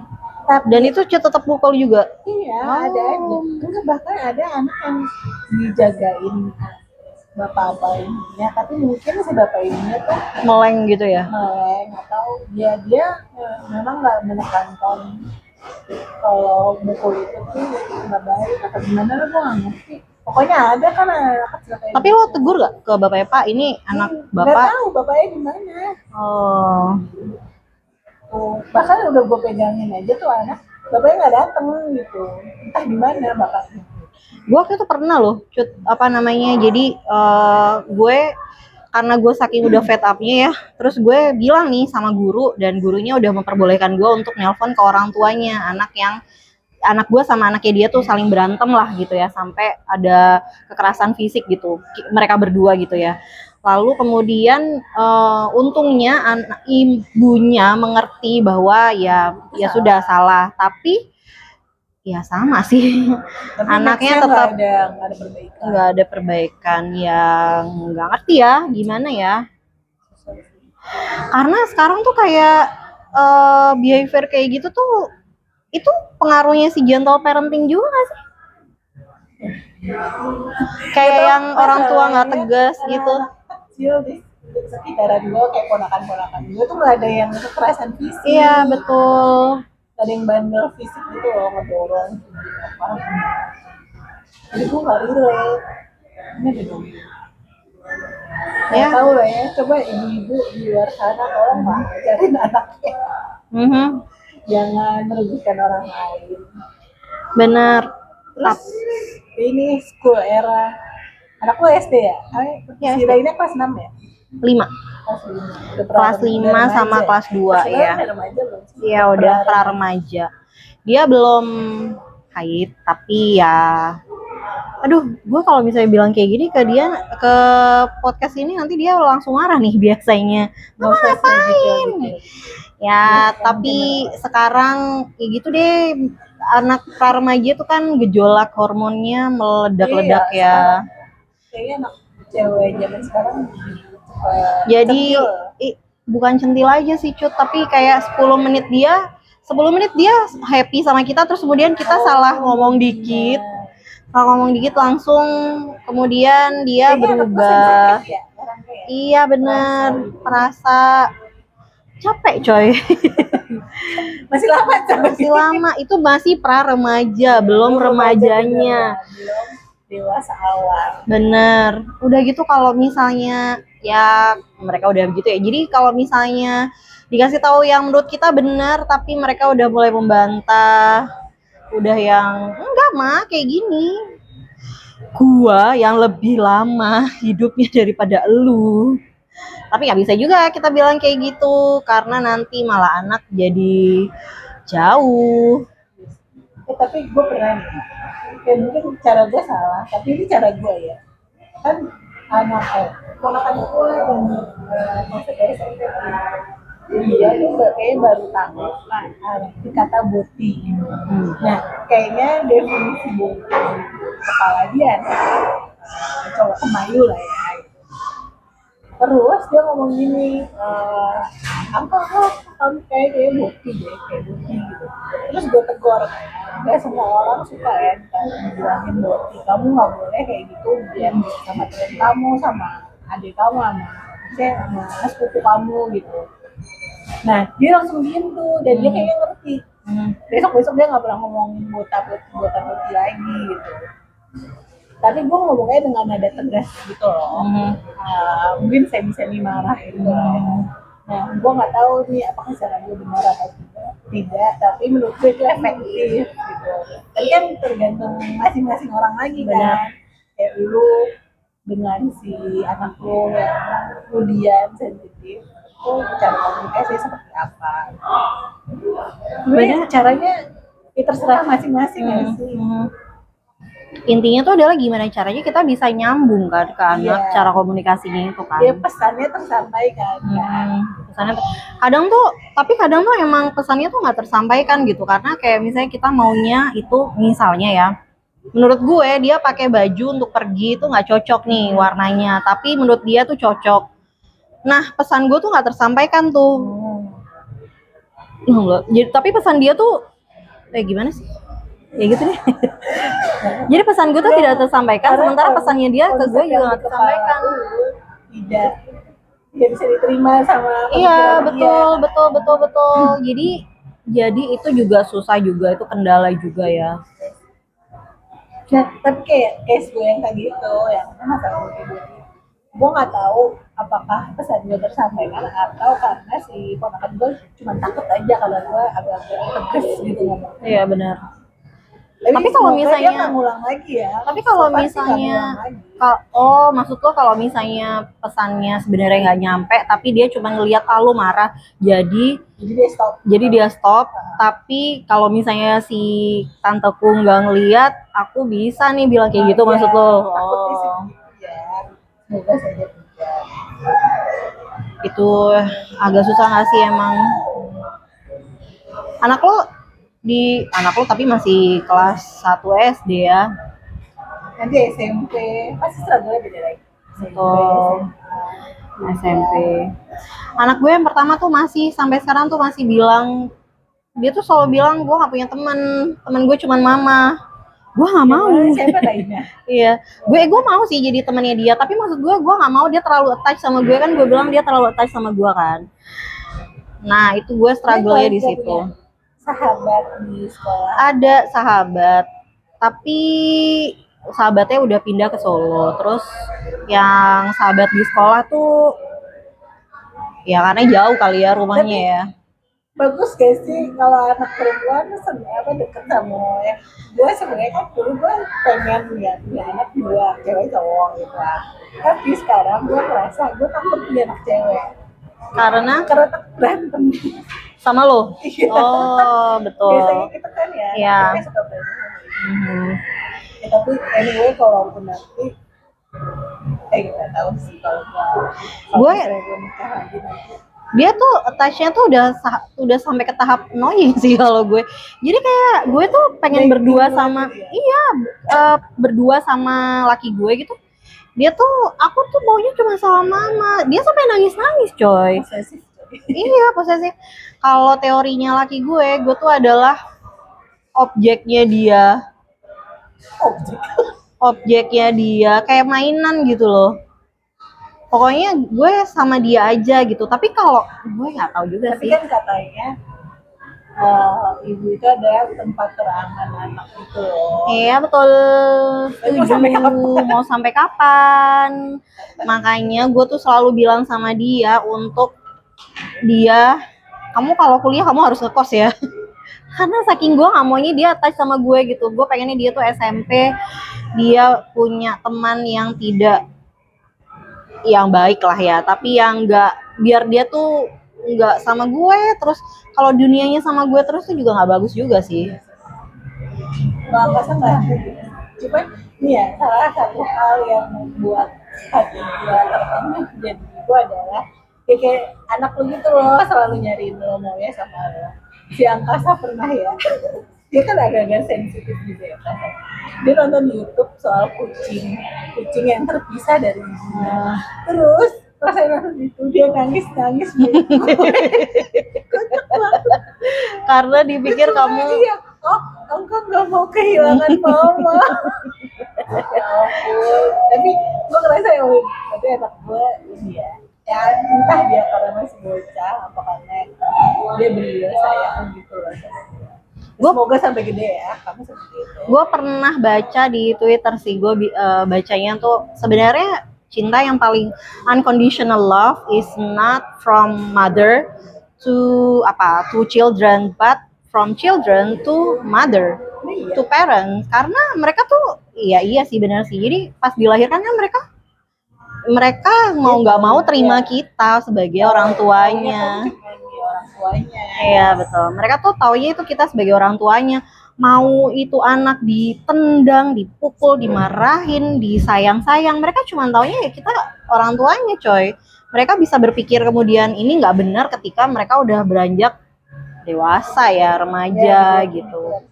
Dan itu tetap mukul juga? Iya, ada aja. Enggak, bahkan ada anak yang dijagain bapak ininya, tapi mungkin si bapak ininya tuh meleng gitu ya? Meleng atau dia memang nggak menekankan kalau mukul itu tuh nggak baik atau gimana, lo gue nggak ngerti. Pokoknya ada kan anak kecil kayak tapi gitu. Lo tegur gak ke bapaknya, Pak ini anak bapak? Nggak tahu bapaknya di mana. Bahkan udah gue pegangin aja tuh anak, bapaknya nggak dateng gitu, entah di mana bapaknya. Gue waktu itu pernah loh, jadi gue karena gue saking udah fed up-nya ya, terus gue bilang nih sama guru, dan gurunya udah memperbolehkan gue untuk nelpon ke orang tuanya anak gue sama anaknya dia tuh saling berantem lah gitu ya, sampai ada kekerasan fisik gitu, mereka berdua gitu ya. Lalu kemudian untungnya ibunya mengerti bahwa ya sudah salah, tapi ya sama sih. Tapi anaknya tetap nggak ada perbaikan, yang nggak ngerti ya gimana ya. Karena sekarang tuh kayak behavior kayak gitu tuh, itu pengaruhnya si gentle parenting juga nggak sih? Kayak yang orang tua nggak tegas gitu. Kecil di sekitaran gue kayak ponakan-ponakan gue tuh nggak ada yang kekerasan fisik. Iya betul. Ada yang bandel fisik gitu loh, ngedorong apa. Jadi gue nggak relate. Ini ada dong. Ya tahu lah ya, coba ibu-ibu di luar sana tolong ajarin anaknya. Jangan merugikan orang lain. Benar. Terus ini school era. Anak lo SD ya? Si Raina kelas 6 ya? 5. Kelas 5 sama kelas 2 ya. Iya udah pra remaja. Dia belum haid tapi ya Aduh, gue kalau misalnya bilang kayak gini ke dia, ke podcast ini nanti dia langsung marah nih biasanya. Nggak usah Ngapain? gitu. Ya, tapi sekarang ya gitu deh, anak pra remaja tuh kan gejolak hormonnya meledak-ledak Iya, ya. kayaknya anak cewek zaman sekarang Jadi centil. bukan centil aja sih Cut, tapi kayak 10 menit dia happy sama kita, terus kemudian kita salah ngomong dikit. Kalau ngomong dikit langsung kemudian dia Kayaknya anak berubah. sensitif ya, orangnya ya. Iya bener, perasa capek coy. Masih lama coy. Masih lama, itu masih pra remaja, belum remajanya. Belum dewasa awal. Bener. Udah gitu kalau misalnya ya mereka udah begitu ya. Jadi kalau misalnya dikasih tahu yang menurut kita benar tapi mereka udah mulai membantah, udah yang enggak mah kayak gini. Gua yang lebih lama hidupnya daripada elu. Tapi nggak bisa juga kita bilang kayak gitu karena nanti malah anak jadi jauh. Tapi gue pernah nih, kayak mungkin cara gue salah, tapi ini cara gue ya. Kan anak ponakan gue yang masuk SMP, dia tuh kayaknya baru tahu arti kata boti. Nah, kayaknya definisi boti kepala dia cowok kemayu lah ya. Terus dia ngomong gini, apa kamu kayak boti deh, kayak boti gitu. Terus gue tegur, gak semua orang suka ya bilangin boti, kamu nggak boleh kayak gitu biar sama teman kamu, sama adik kamu, sama sepupu kamu gitu. Nah dia langsung diem tuh, dan dia kayaknya ngerti. Besok dia nggak pernah ngomongin boti lagi gitu. Tapi gue ngomongnya dengan nada tegas gitu loh. Mungkin semi marah gitu. Nah, gue nggak tahu nih apakah cara gue benar atau tidak, tapi menurut gue itu efektif gitu. Tapi kan tergantung masing-masing orang lagi kan. Kayak lu dengan si anak lo yang kemudian sensitif, itu cara komunikasi seperti apa? Sebenarnya caranya ya terserah masing-masing ya sih. Intinya tuh adalah gimana caranya kita bisa nyambung kan ke anak, cara komunikasinya itu kan. Dia pesannya tersampaikan kan. Kadang tuh emang pesannya tuh nggak tersampaikan gitu, karena kayak misalnya kita maunya itu misalnya ya, menurut gue dia pakai baju untuk pergi itu nggak cocok nih warnanya, tapi menurut dia tuh cocok. Nah pesan gue tuh nggak tersampaikan tuh. Jadi tapi pesan dia tuh gimana sih? Ya gitu deh. Jadi pesan gue tuh tidak tersampaikan, sementara pesannya dia ke gue juga nggak tersampaikan. Tidak bisa diterima sama. Iya betul. Jadi itu juga susah juga, itu kendala juga ya. Nah tapi kayak case gue yang tadi itu, yang masalah gue nggak tahu apakah pesan gue tersampaikan atau karena si ponakan gue cuma takut aja kalau gue agak-agak tegas gitu ngomong. Iya benar. Tapi kalau misalnya dia ngulang lagi ya. Tapi kalau misalnya maksud lo kalau misalnya pesannya sebenarnya nggak nyampe tapi dia cuma ngelihat lu marah, jadi dia stop. Tapi kalau misalnya si tanteku nggak ngelihat, aku bisa nih bilang kayak gitu maksud lo. Semoga saja tidak. Itu agak susah nggak sih emang? Anak lo tapi masih kelas 1 SD ya. Nanti SMP pasti struggle-nya beda lagi. SMP. Anak gue yang pertama tuh masih sampai sekarang tuh masih bilang, dia tuh selalu bilang gue nggak punya teman gue cuma mama. Gue nggak mau. Siapa lainnya? Iya, gue mau sih jadi temannya dia, tapi maksud gue nggak mau dia terlalu attach sama gue, kan gue bilang dia terlalu attach sama gue kan. Nah itu gue struggle-nya di situ. Sahabat di sekolah? Ada sahabat, tapi sahabatnya udah pindah ke Solo. Terus yang sahabat di sekolah tuh ya karena jauh kali ya rumahnya ya. Bagus gak sih kalau anak perempuan deket sama ya? Gue sebenarnya kan dulu gue pengen punya anak dua, cewek cowok gitu kan. Tapi sekarang gue merasa gue takut punya anak cewek. Karena berantem sama lo. Iya. Oh betul. Biasanya kita kan ya. Iya. Suka berantem. Ya, tapi anyway kalaupun nanti nggak tahu sih kalau Gue nikah lagi nanti. dia tuh attach-nya tuh udah sampai ke tahap annoying sih kalau gue. Jadi kayak gue tuh pengen berdua sama berdua sama laki gue gitu. Dia tuh aku tuh maunya cuma sama mama. Dia sampai nangis-nangis, coy. Posesif. Iya, posesif. Kalau teorinya laki gue tuh adalah objeknya dia. Objeknya dia kayak mainan gitu loh. Pokoknya gue sama dia aja gitu. Tapi kalau gue nggak tahu juga Tapi sih. kan katanya ibu itu adalah tempat teraman anak itu loh. Iya betul. Setuju. Mau sampai kapan? Makanya gue tuh selalu bilang sama dia untuk kamu kalau kuliah kamu harus ngekos ya. Karena saking gue nggak maunya dia attach sama gue gitu. Gue pengennya dia tuh SMP, dia punya teman yang tidak yang baik lah ya, tapi yang nggak, biar dia tuh nggak sama gue terus. Kalau dunianya sama gue terus tuh juga nggak bagus juga sih. Bahasa nggak gitu. Cuman ini ya salah satu hal yang membuat hati gue terpenuh jadi gue adalah kayak anak lu gitu loh, selalu nyariin lo maunya sama lo. Si Angkasa pernah ya, dia kan agak-agak sensitif gitu ya kan. Dia nonton YouTube soal kucing yang terpisah dari ibunya. Terus pas saya nonton itu dia nangis Karena dipikir kamu iya, engkau nggak mau kehilangan mama. Ya ampun. Tapi gue ngerasa ya, tapi anak gue ini ya entah dia karena masih bocah apa karena dia bener sayang gitu loh. Semoga sampai gede ya kamu seperti itu. Gue pernah baca di Twitter sih, gue bacanya tuh sebenarnya cinta yang paling unconditional love is not from mother to children, but from children to mother, to parents. Karena mereka tuh iya sih benar sih. Jadi pas dilahirkan kan mereka mau nggak mau terima kita sebagai orang tuanya. Iya betul. Mereka tuh taunya itu kita sebagai orang tuanya. Mau itu anak ditendang, dipukul, dimarahin, disayang-sayang, mereka cuma taunya ya kita orang tuanya, coy. Mereka bisa berpikir kemudian ini nggak benar ketika mereka udah beranjak dewasa ya, remaja gitu.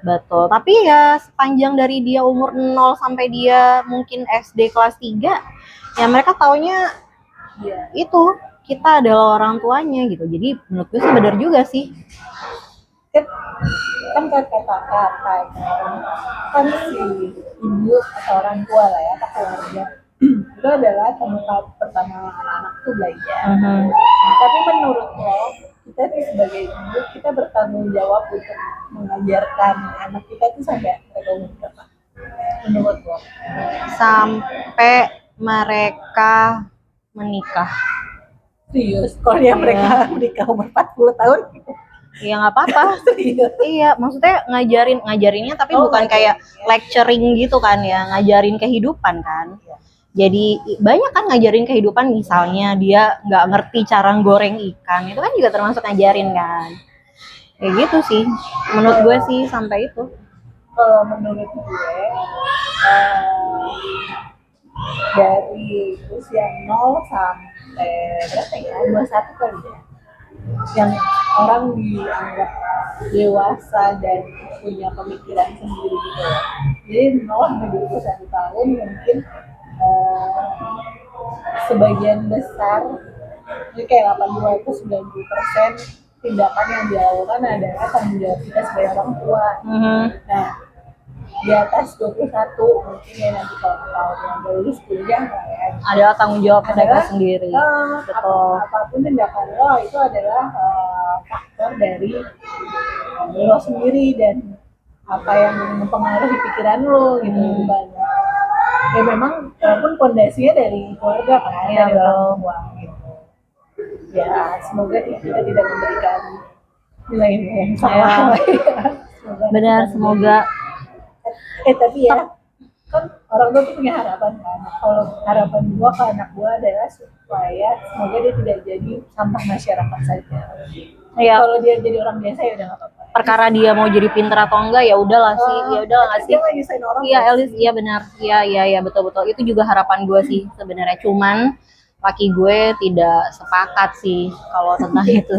Betul. Tapi ya sepanjang dari dia umur 0 sampai dia mungkin SD kelas 3, ya mereka taunya itu kita adalah orang tuanya gitu. Jadi menurut gue sih benar juga sih. Kan kata-kata kan si ibu atau orang tua lah ya, atau keluarga itu adalah tempat pertama anak-anak tuh belajar. Tapi menurut lo, kita tuh sebagai ibu kita bertanggung jawab untuk mengajarkan anak kita tuh sampai mereka umur berapa? Menurut lo? Sampai mereka menikah. Serius? Kalau dia mereka menikah umur 40 tahun? Iya nggak apa-apa. Iya, maksudnya ngajarinnya tapi bukan kayak lecturing gitu kan ya, ngajarin kehidupan kan. Jadi banyak kan ngajarin kehidupan, misalnya dia nggak ngerti cara goreng ikan, itu kan juga termasuk ngajarin kan. Kayak gitu sih, menurut gue sih sampai itu. Kalau menurut gue dari usia 0 sampai berapa ya, 21 kali ya, yang orang dianggap dewasa dan punya pemikiran sendiri gitu ya. Jadi 0 sampai 21 tahun mungkin sebagian besar, jadi kayak 80-90% tindakan yang dilakukan adalah tanggung jawab kita sebagai orang tua. Nah, di atas 21 mungkin ya nanti kalau yang udah lulus kuliah ya, adalah tanggung jawab mereka sendiri. Betul. Apapun tindakan lo itu adalah faktor dari lo sendiri dan apa yang mempengaruhi pikiran lo gitu. Ya memang walaupun fondasinya dari keluarga kan, dari orang tua gitu. Ya semoga kita tidak memberikan nilai-nilai yang salah. Benar, semoga. Tapi ya kan orang tua tuh punya harapan kan. Kalau harapan gua ke anak gua adalah supaya semoga dia tidak jadi sampah masyarakat saja. Kalau dia jadi orang biasa ya udah nggak apa-apa. perkara dia mau jadi pinter atau enggak, ya udahlah sih, ya udahlah nggak sih. Dia nggak nyusahin orang. Iya, Elis, iya benar. Iya, betul. Itu juga harapan gue sih sebenarnya. Cuman laki gue tidak sepakat sih kalau tentang itu.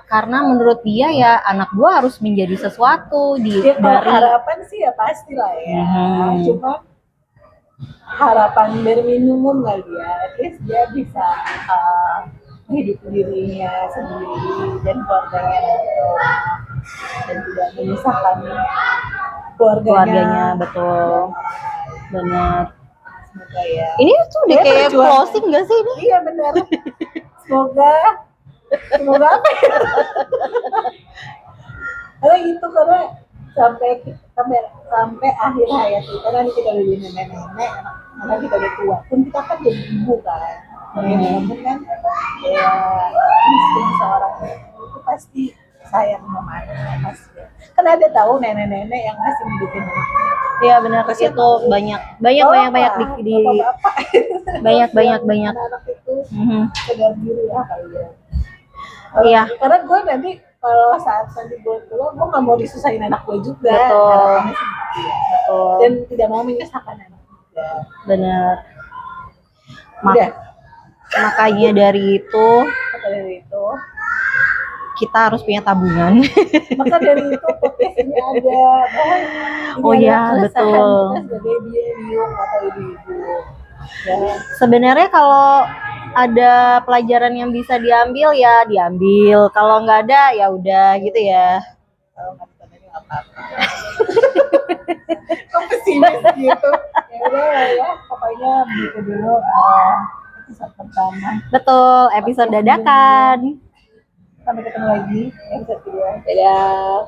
karena menurut dia ya anak gue harus menjadi sesuatu Ya, dari harapan sih ya pasti lah ya. Cuma harapan bare minimum kali ya. At least dia bisa hidup dirinya sendiri dan keluarganya dan tidak menyusahkan keluarganya, betul. Benar. Semoga ya. Ini tuh udah kayak closing gak sih ini? Iya benar. Semoga apa ya? Karena itu karena sampai akhir hayat kita nanti kita udah jadi nenek-nenek, anak kita udah tua pun kita kan jadi ibu kan. Bagaimanapun kan ya insting seorang ibu itu pasti sayang sama anaknya pasti. Kan ada tahu nenek-nenek yang masih hidupin anaknya. Iya benar, itu banyak di banyak anak itu sadar diri lah kali ya. Iya. Karena gue nanti kalau saat nanti gue tua, gue nggak mau disusahin anak gue juga. Betul. Dan tidak mau menyusahkan anak juga. Benar. Makanya dari itu kita harus punya tabungan. Maka dari itu podcastnya ada. Oh iya, betul. Kita sebagai biung atau ibu-ibu. Ya. Sebenarnya kalau ada pelajaran yang bisa diambil ya diambil. Kalau nggak ada ya udah gitu ya. Kalau nggak ada nggak apa-apa. Kok pesimis gitu? Ya udah ya. Pokoknya begitu dulu episode pertama. Betul, episode dadakan. Sampai ketemu lagi episode kedua. Dadah.